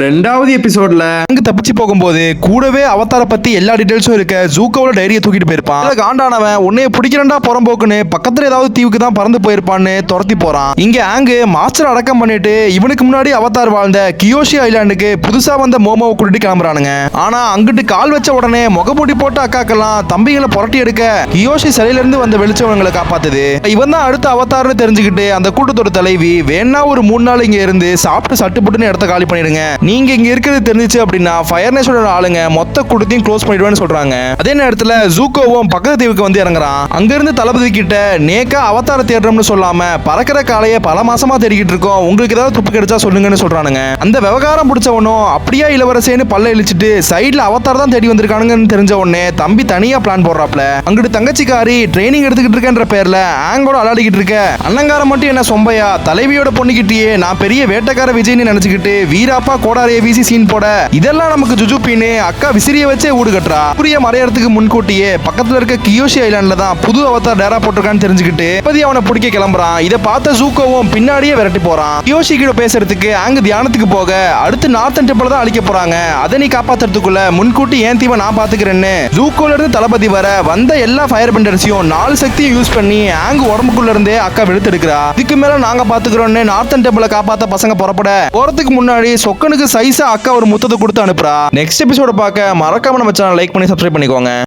ரெண்டாவது எபிசோட்ல அங்க தப்பிச்சு போகும்போது கூடவே அவதார பத்தி எல்லா டீடைல்ஸும் இருக்க ஜூக்கோட டைரியை தூக்கிட்டு போயிருப்பான். காண்டானவன் உன்னைய பிடிக்கிறண்டா புறம்போக்குன்னு பக்கத்துல ஏதாவது தீவுக்கு தான் பறந்து போயிருப்பான்னு துரத்தி போறான். இங்க ஆங்கு மாஸ்டர் அடக்கம் பண்ணிட்டு இவனுக்கு முன்னாடி அவதார் வாழ்ந்த கியோஷி ஐலாண்டுக்கு புதுசா வந்த மோமோவை கூட்டிட்டு கிளம்புறானுங்க. ஆனா அங்கிட்டு கால் வச்ச உடனே முகமூடி போட்ட அக்காக்கெல்லாம் தம்பிகளை புரட்டி எடுக்க கியோஷி சிலையில இருந்து வந்த வெளிச்சவங்களை காப்பாத்துது. இவன் தான் அடுத்த அவதார்னு தெரிஞ்சுக்கிட்டு அந்த கூட்டத்தோட தலைவி வேணா ஒரு 3 நாள் இங்க இருந்து சாப்பிட்டு சட்டுப்பட்டுன்னு இடத்த காலி பண்ணிடுங்க, நீங்க இங்க இருக்கிறது தெரிஞ்சிச்சு அப்படின்னா ஃபயர்நேஸோட ஆளுங்க மொத்த கூட்டத்தையும் க்ளோஸ் பண்ணிடுவேன்னு சொல்றாங்க. அதே நேரத்துல ஜூக்கோவும் பக்கத்து தீவுக்கு வந்து இறங்குறான். அங்க இருந்து தளபதி கிட்ட நேக்கா அவதார தேடுறோம்னு சொல்லாம பறக்கிற காலையை பல மாசமா தேடிக்கிட்டு இருக்கோம், உங்களுக்கு ஏதாவது துப்பு கிடைச்சா சொல்லுங்கன்னு சொல்றானுங்க. அந்த விவகாரம் பிடிச்சவனும் அப்படியே இளவரசேன்னு பல்ல இழிச்சிட்டு சைட்ல அவதார் தான் தேடி வந்திருக்கானுங்கன்னு தெரிஞ்ச உடனே தம்பி தனியா பிளான் போடுறாப்ல. அங்கிட்டு தங்கச்சிக்காரி ட்ரைனிங் எடுத்துக்கிட்டு இருக்கேன்ற பேர்ல ஆங்கோட அலாடிக்கிட்டு இருக்க அண்ணங்கார மட்டும் என்ன சொம்பையா தலைவியோட பொண்ணுகிட்டயே நான் பெரிய வேட்டக்கார விஜய்னு நினைச்சுக்கிட்டு வீராப்பா கோடாரிய வீசி சீன் போட இதெல்லாம் நமக்கு ஜுஜுப்பின்னு அக்கா விசிறிய வச்சே ஊடு கட்டுறா. சூரிய மறையறதுக்கு முன்கூட்டியே பக்கத்துல இருக்க கியோஷி ஐலாண்ட்ல தான் புது அவதார் டேரா போட்டிருக்கான்னு தெரிஞ்சுக்கிட்டு அவனை பிடிக்க கிளம்புறான். இதை பார்த்த ஜூக்கோவும் பின்னாடியே விரட்டி போறான். கியோஷி கிட்ட பேசுறதுக்கு அங்க தியானத்துக்கு போக அடுத்து நார்த்தன் டெம்பிள் தான் அழிக்க போறாங்க, அதை நீ காப்பாத்துறதுக்குள்ள முன்கூட்டி ஏன் தீவை நான் பாத்துக்கிறேன்னு ஜூக்கோல இருந்து தளபதி வர வந்த எல்லா ஃபயர் பெண்டர்ஸையும் 4 சக்தியும் யூஸ் பண்ணி ஆங்கு உடம்புக்குள்ள இருந்தே அக்கா வெளுத்தெடுக்கிறா. இதுக்கு மேல நாங்க பாத்துக்கிறோம்னு நார்த்தன் டெம்பிளை காப்பாத்த பசங்க புறப்பட போறதுக்கு முன்னாடி சொக்கனுக்கு சைஸா அக்கா ஒரு முத்தத்தை கொடுத்து அனுப்புறா. நெக்ஸ்ட் எபிசோட பார்க்க மறக்காம நம்ம சேனல் லைக் பண்ணி சப்ஸ்கிரைப் பண்ணிக்கோங்க.